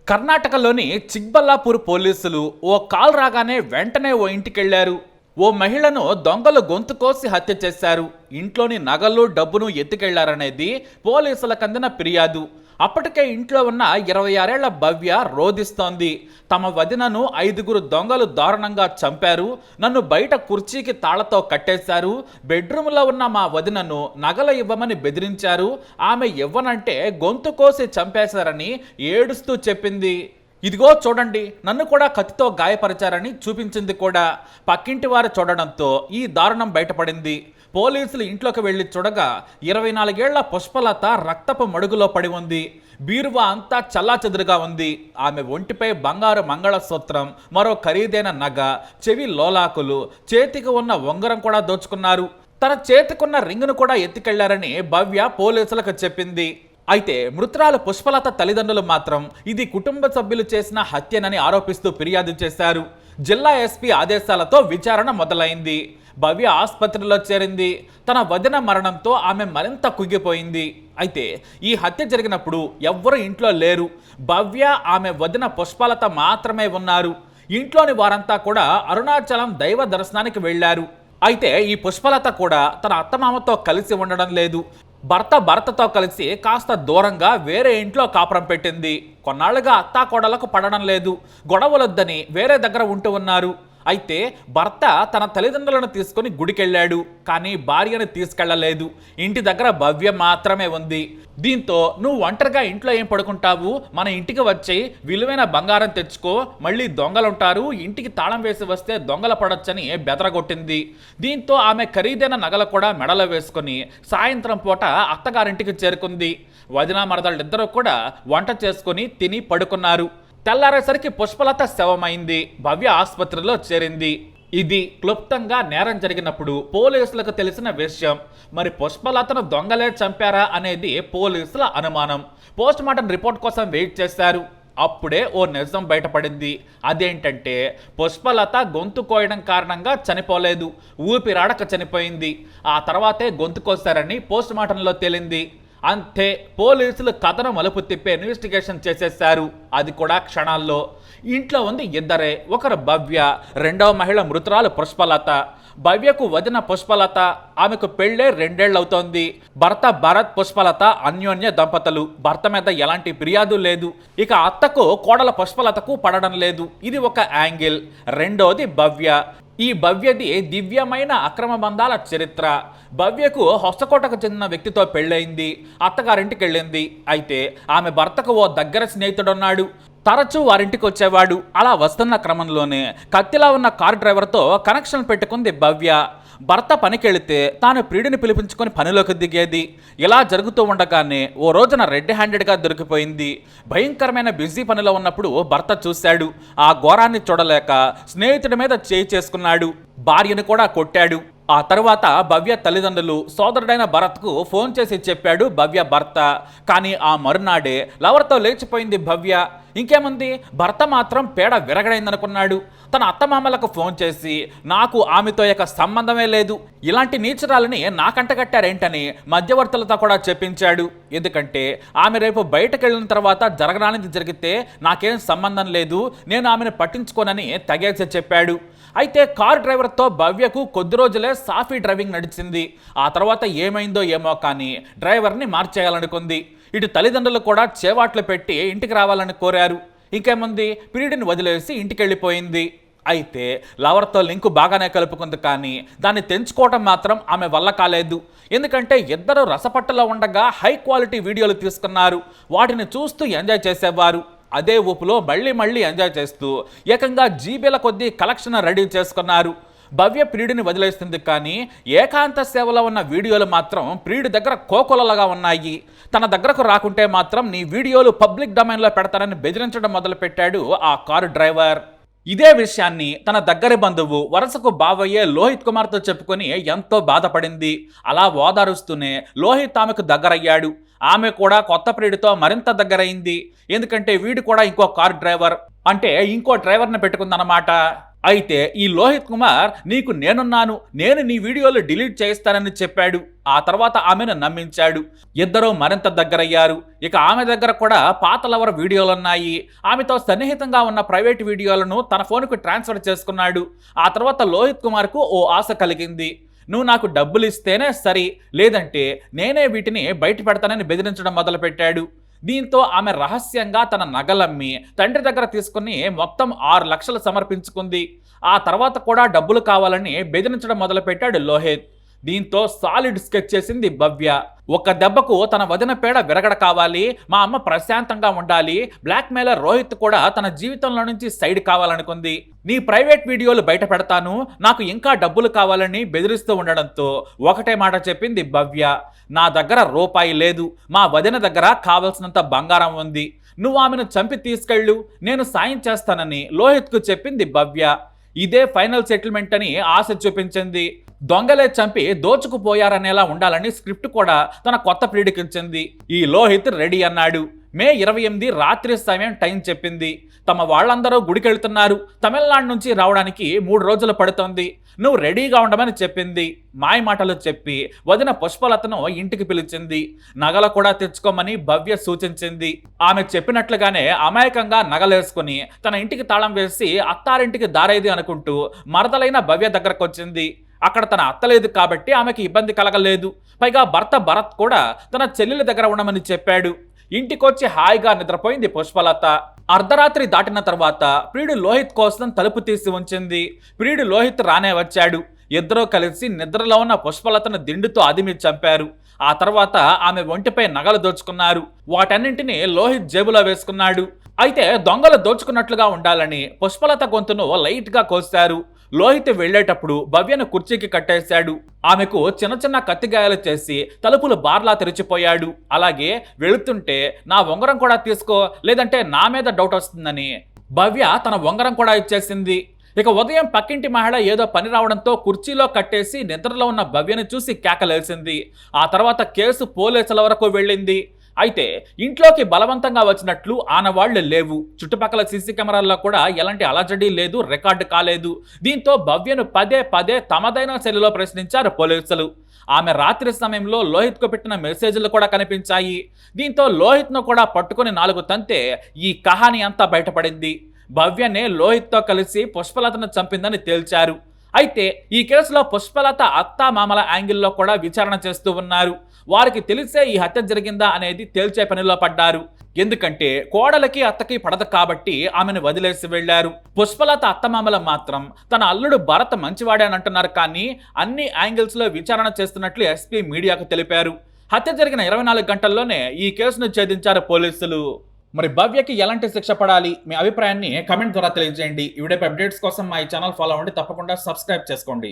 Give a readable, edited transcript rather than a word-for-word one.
కర్ణాటకలోని చిక్బల్లాపూర్ పోలీసులు ఓ కాల్ రాగానే వెంటనే ఓ ఇంటికెళ్లారు. ఓ మహిళను దొంగలు గొంతు కోసి హత్య చేశారు. ఇంట్లోని నగలు డబ్బును ఎత్తుకెళ్లారనేది పోలీసులకు అందిన ఫిర్యాదు. అప్పటికే ఇంట్లో ఉన్న 26 ఏళ్ల భవ్య రోదిస్తోంది. తమ వదినను 5గురు దొంగలు దారుణంగా చంపారు. నన్ను బయట కుర్చీకి తాళ్లతో కట్టేశారు. బెడ్రూమ్లో ఉన్న మా వదినను నగలు ఇవ్వమని బెదిరించారు. ఆమె ఇవ్వనంటే గొంతు కోసి చంపేశారని ఏడుస్తూ చెప్పింది. ఇదిగో చూడండి, నన్ను కూడా కత్తితో గాయపరిచారని చూపించింది కూడా. పక్కింటి వారు చూడడంతో ఈ దారుణం బయటపడింది. పోలీసులు ఇంట్లోకి వెళ్లి చూడగా 24 ఏళ్ల పుష్పలత రక్తపు మడుగులో పడి ఉంది. బీరువా అంతా చల్లాచెదురుగా ఉంది. ఆమె ఒంటిపై బంగారు మంగళసూత్రం, మరో ఖరీదైన నగ, చెవి లోలాకులు, చేతికి ఉన్న ఉంగరం కూడా దోచుకున్నారు. తన చేతికున్న రింగును కూడా ఎత్తుకెళ్లారని భవ్య పోలీసులకు చెప్పింది. అయితే మృతురాలు పుష్పలత తల్లిదండ్రులు మాత్రం ఇది కుటుంబ సభ్యులు చేసిన హత్యనని ఆరోపిస్తూ ఫిర్యాదు చేశారు. జిల్లా ఎస్పీ ఆదేశాలతో విచారణ మొదలైంది. భవ్య ఆసుపత్రిలో చేరింది. తన వదిన మరణంతో ఆమె మరింత కుంగిపోయింది. అయితే ఈ హత్య జరిగినప్పుడు ఎవ్వరూ ఇంట్లో లేరు. భవ్య, ఆమె వదిన పుష్పలత మాత్రమే ఉన్నారు. ఇంట్లోని వారంతా కూడా అరుణాచలం దైవ దర్శనానికి వెళ్లారు. అయితే ఈ పుష్పలత కూడా తన అత్తమామతో కలిసి ఉండడం లేదు. భర్తతో కలిసి కాస్త దూరంగా వేరే ఇంట్లో కాపురం పెట్టింది. కొన్నాళ్లుగా అత్తాకోడలకు పడడం లేదు. గొడవలొద్దని వేరే దగ్గర ఉంటూ ఉన్నారు. అయితే భర్త తన తల్లిదండ్రులను తీసుకుని గుడికెళ్ళాడు. కానీ భార్యను తీసుకెళ్లలేదు. ఇంటి దగ్గర భవ్య మాత్రమే ఉంది. దీంతో నువ్వు ఒంటరిగా ఇంట్లో ఏం పడుకుంటావు, మన ఇంటికి వచ్చి విలువైన బంగారం తెచ్చుకో, మళ్ళీ దొంగలుంటారు, ఇంటికి తాళం వేసి వస్తే దొంగల పడొచ్చని బెదరగొట్టింది. దీంతో ఆమె ఖరీదైన నగలు కూడా మెడలో వేసుకుని సాయంత్రం పూట అత్తగారింటికి చేరుకుంది. వదిన మరదళ్ళిద్దరూ కూడా వంట చేసుకుని తిని పడుకున్నారు. తెల్లారేసరికి పుష్పలత శవమైంది. భవ్య ఆసుపత్రిలో చేరింది. ఇది క్లుప్తంగా నేరం జరిగినప్పుడు పోలీసులకు తెలిసిన విషయం. మరి పుష్పలతను దొంగలే చంపారా అనేది పోలీసుల అనుమానం. పోస్ట్మార్టం రిపోర్ట్ కోసం వెయిట్ చేశారు. అప్పుడే ఓ నిజం బయటపడింది. అదేంటంటే పుష్పలత గొంతు కోయడం కారణంగా చనిపోలేదు, ఊపిరాడక చనిపోయింది. ఆ తర్వాతే గొంతు కోశారని పోస్ట్మార్టంలో తేలింది. అంతే, పోలీసులు కథను మలుపు తిప్పే ఇన్వెస్టిగేషన్ చేసేశారు. అది కూడా క్షణాల్లో. ఇంట్లో ఉంది ఇద్దరే. ఒకరు భవ్య, రెండవ మహిళ మృతురాలు పుష్పలత. భవ్యకు వదిన పుష్పలత. ఆమెకు పెళ్ళే 2 ఏళ్లవుతోంది. భర్త భరత్, పుష్పలత అన్యోన్య దంపతులు. భర్త మీద ఎలాంటి ఫిర్యాదు లేదు. ఇక అత్తకు కోడల పుష్పలతకు పడడం లేదు. ఇది ఒక యాంగిల్. రెండోది భవ్య. ఈ భవ్యది దివ్యమైన అక్రమ బంధాల చరిత్ర. భవ్యకు హొసకోటకు చెందిన వ్యక్తితో పెళ్ళయింది. అత్తగారింటికి వెళ్ళింది. అయితే ఆమె భర్తకు ఓ దగ్గర స్నేహితుడున్నాడు. తరచూ వారింటికి వచ్చేవాడు. అలా వస్తున్న క్రమంలోనే కత్తిలా ఉన్న కార్ డ్రైవర్తో కనెక్షన్ పెట్టుకుంది భవ్య. భర్త పనికెళితే తాను ప్రియుడిని పిలిపించుకొని పనిలోకి దిగేది. ఇలా జరుగుతూ ఉండగానే ఓ రోజున రెడ్ హ్యాండెడ్గా దొరికిపోయింది. భయంకరమైన బిజీ పనిలో ఉన్నప్పుడు భర్త చూశాడు. ఆ ఘోరాన్ని చూడలేక స్నేహితుడి మీద చేయి చేసుకున్నాడు. భార్యను కూడా కొట్టాడు. ఆ తర్వాత భవ్య తల్లిదండ్రులు సోదరుడైన భరత్కు ఫోన్ చేసి చెప్పాడు భవ్య భర్త. కానీ ఆ మరునాడే లవర్తో లేచిపోయింది భవ్య. ఇంకేముంది, భర్త మాత్రం పేడ విరగడైందనుకున్నాడు. తన అత్తమామలకు ఫోన్ చేసి నాకు ఆమెతో ఇక సంబంధమే లేదు, ఇలాంటి నీచురాలని నాకంటగట్టారేంటని మధ్యవర్తులతో కూడా చెప్పించాడు. ఎందుకంటే ఆమె రేపు బయటకు వెళ్ళిన తర్వాత జరగడానికి జరిగితే నాకేం సంబంధం లేదు, నేను ఆమెను పట్టించుకోనని తెగేసి చెప్పాడు. అయితే కార్ డ్రైవర్తో భవ్యకు కొద్ది రోజులే సాఫీ డ్రైవింగ్ నడిచింది. ఆ తర్వాత ఏమైందో ఏమో కానీ డ్రైవర్ని మార్చేయాలనుకుంది. ఇటు తల్లిదండ్రులు కూడా చేవాట్లు పెట్టి ఇంటికి రావాలని కోరారు. ఇంకేముంది, పీరియడ్ని వదిలేసి ఇంటికి వెళ్ళిపోయింది. అయితే లవర్తో లింకు బాగానే కలుపుకుంది. కానీ దాన్ని తెంచుకోవటం మాత్రం ఆమె వల్ల కాలేదు. ఎందుకంటే ఇద్దరు రసపట్టలో ఉండగా హై క్వాలిటీ వీడియోలు తీసుకున్నారు. వాటిని చూస్తూ ఎంజాయ్ చేసేవారు. అదే ఊపులో మళ్ళీ ఎంజాయ్ చేస్తూ ఏకంగా జీబీల కొద్దీ కలెక్షన్ రెడీ చేసుకున్నారు. భవ్య ప్రియుడిని వదిలేస్తుంది. కానీ ఏకాంత సేవలో ఉన్న వీడియోలు మాత్రం ప్రియుడి దగ్గర కోకొలలుగా ఉన్నాయి. తన దగ్గరకు రాకుంటే మాత్రం నీ వీడియోలు పబ్లిక్ డొమైన్లో పెడతానని బెదిరించడం మొదలుపెట్టాడు ఆ కారు డ్రైవర్. ఇదే విషయాన్ని తన దగ్గరి బంధువు వరుసకు బావయ్యే లోహిత్ కుమార్తో చెప్పుకొని ఎంతో బాధపడింది. అలా ఓదారుస్తూనే లోహిత్ ఆమెకు దగ్గరయ్యాడు. ఆమె కూడా కొత్త ప్రియుడితో మరింత దగ్గరైంది. ఎందుకంటే వీడు కూడా ఇంకో కార్ డ్రైవర్, అంటే ఇంకో డ్రైవర్ని పెట్టుకుందన్నమాట. అయితే ఈ లోహిత్ కుమార్ నీకు నేనున్నాను, నేను నీ వీడియోలు డిలీట్ చేయిస్తానని చెప్పాడు. ఆ తర్వాత ఆమెను నమ్మించాడు. ఇద్దరూ మరింత దగ్గరయ్యారు. ఇక ఆమె దగ్గర కూడా పాత లవర్ వీడియోలున్నాయి. ఆమెతో సన్నిహితంగా ఉన్న ప్రైవేట్ వీడియోలను తన ఫోన్కు ట్రాన్స్ఫర్ చేసుకున్నాడు. ఆ తర్వాత లోహిత్ కుమార్కు ఓ ఆశ కలిగింది. నువ్వు నాకు డబ్బులు ఇస్తేనే సరి, లేదంటే నేనే వీటిని బయట పెడతానని బెదిరించడం మొదలుపెట్టాడు. దీంతో ఆమె రహస్యంగా తన నగలమ్మి తండ్రి దగ్గర తీసుకుని మొత్తం 6 లక్షలు సమర్పించుకుంది. ఆ తర్వాత కూడా డబ్బులు కావాలని బెదిరించడం మొదలుపెట్టాడు లోహిత్. దీంతో సాలిడ్ స్కెచ్ చేసింది భవ్య. ఒక్క దెబ్బకు తన వదిన పేడ విరగడ కావాలి, మా అమ్మ ప్రశాంతంగా ఉండాలి, బ్లాక్ మెయిలర్ రోహిత్ కూడా తన జీవితంలో నుంచి సైడ్ కావాలనుకుంది. నీ ప్రైవేట్ వీడియోలు బయట పెడతాను, నాకు ఇంకా డబ్బులు కావాలని బెదిరిస్తూ ఉండడంతో ఒకటే మాట చెప్పింది భవ్య. నా దగ్గర రూపాయి లేదు, మా వదిన దగ్గర కావలసినంత బంగారం ఉంది, నువ్వు ఆమెను చంపి తీసుకెళ్ళు, నేను సాయం చేస్తానని లోహిత్కు చెప్పింది భవ్య. ఇదే ఫైనల్ సెటిల్మెంట్ అని ఆశ చూపించింది. దొంగలే చంపి దోచుకుపోయారనేలా ఉండాలని స్క్రిప్ట్ కూడా తన కొత్త ప్రీడికించింది. ఈ లోహిత్ రెడీ అన్నాడు. మే 28 రాత్రి సమయం టైం చెప్పింది. తమ వాళ్ళందరూ గుడికెళ్తున్నారు, తమిళనాడు నుంచి రావడానికి 3 రోజులు పడుతోంది, నువ్వు రెడీగా ఉండమని చెప్పింది. మాయ మాటలు చెప్పి వదిన పుష్పలతను ఇంటికి పిలిచింది. నగలు కూడా తెచ్చుకోమని భవ్య సూచించింది. ఆమె చెప్పినట్లుగానే అమాయకంగా నగలేసుకుని తన ఇంటికి తాళం వేసి అత్తారింటికి దారేది అనుకుంటూ మరదలైన భవ్య దగ్గరకు వచ్చింది. అక్కడ తన అత్త లేదు కాబట్టి ఆమెకి ఇబ్బంది కలగలేదు. పైగా భర్త భరత్ కూడా తన చెల్లెల దగ్గర ఉండమని చెప్పాడు. ఇంటికొచ్చి హాయిగా నిద్రపోయింది పుష్పలత. అర్ధరాత్రి దాటిన తర్వాత ప్రియుడు లోహిత్ కోసం తలుపు తీసి ఉంచింది. ప్రియుడు లోహిత్ రానే వచ్చాడు. ఇద్దరూ కలిసి నిద్రలో ఉన్న పుష్పలతను దిండుతో అదిమి చంపారు. ఆ తర్వాత ఆమె ఒంటిపై నగలు దోచుకున్నారు. వాటన్నింటినీ లోహిత్ జేబులో వేసుకున్నాడు. అయితే దొంగలు దోచుకున్నట్లుగా ఉండాలని పుష్పలత గొంతును లైట్ గా కోశారు. లోహిత్ వెళ్లేటప్పుడు భవ్యను కుర్చీకి కట్టేశాడు. ఆమెకు చిన్న చిన్న కత్తిగాయాలు చేసి తలుపులు బార్లా తెరిచిపోయాడు. అలాగే వెళుతుంటే నా ఉంగరం కూడా తీసుకో, లేదంటే నా మీద డౌట్ వస్తుందని భవ్య తన ఉంగరం కూడా ఇచ్చేసింది. ఇక ఉదయం పక్కింటి మహిళ ఏదో పని రావడంతో కుర్చీలో కట్టేసి నిద్రలో ఉన్న భవ్యను చూసి కేకలేసింది. ఆ తర్వాత కేసు పోలీసుల వరకు వెళ్ళింది. అయితే ఇంట్లోకి బలవంతంగా వచ్చినట్లు ఆనవాళ్లు లేవు. చుట్టుపక్కల సీసీ కెమెరాల్లో కూడా ఎలాంటి అలజడి లేదు, రికార్డు కాలేదు. దీంతో భవ్యను పదే పదే తమదైన శైలిలో ప్రశ్నించారు పోలీసులు. ఆమె రాత్రి సమయంలో లోహిత్కు పెట్టిన మెసేజ్లు కూడా కనిపించాయి. దీంతో లోహిత్ను కూడా పట్టుకుని 4 తంతే ఈ కహాని అంతా బయటపడింది. భవ్యనే లోహిత్తో కలిసి పుష్పలతను చంపిందని తేల్చారు. అయితే ఈ కేసులో పుష్పలత అత్తా మామల యాంగిల్లో కూడా విచారణ చేస్తూ ఉన్నారు. వారికి తెలిసే ఈ హత్య జరిగిందా అనేది తేల్చే పనిలో పడ్డారు. ఎందుకంటే కోడలకి అత్తకి పడదు కాబట్టి ఆమెను వదిలేసి వెళ్లారు. పుష్పలత అత్తమామల మాత్రం తన అల్లుడు భరత్ మంచివాడే అని అంటున్నారు. కానీ అన్ని యాంగిల్స్ లో విచారణ చేస్తున్నట్లు ఎస్పీ మీడియాకు తెలిపారు. హత్య జరిగిన 24 గంటల్లోనే ఈ కేసును ఛేదించారు పోలీసులు. మరి భవ్యకి ఎలాంటి శిక్ష పడాలి, మీ అభిప్రాయాన్ని కమెంట్ ద్వారా తెలియజేయండి. ఈ వీడియోపై అప్డేట్స్ కోసం మా ఈ ఛానల్ ఫాలో అవ్వండి, తప్పకుండా సబ్స్క్రైబ్ చేసుకోండి.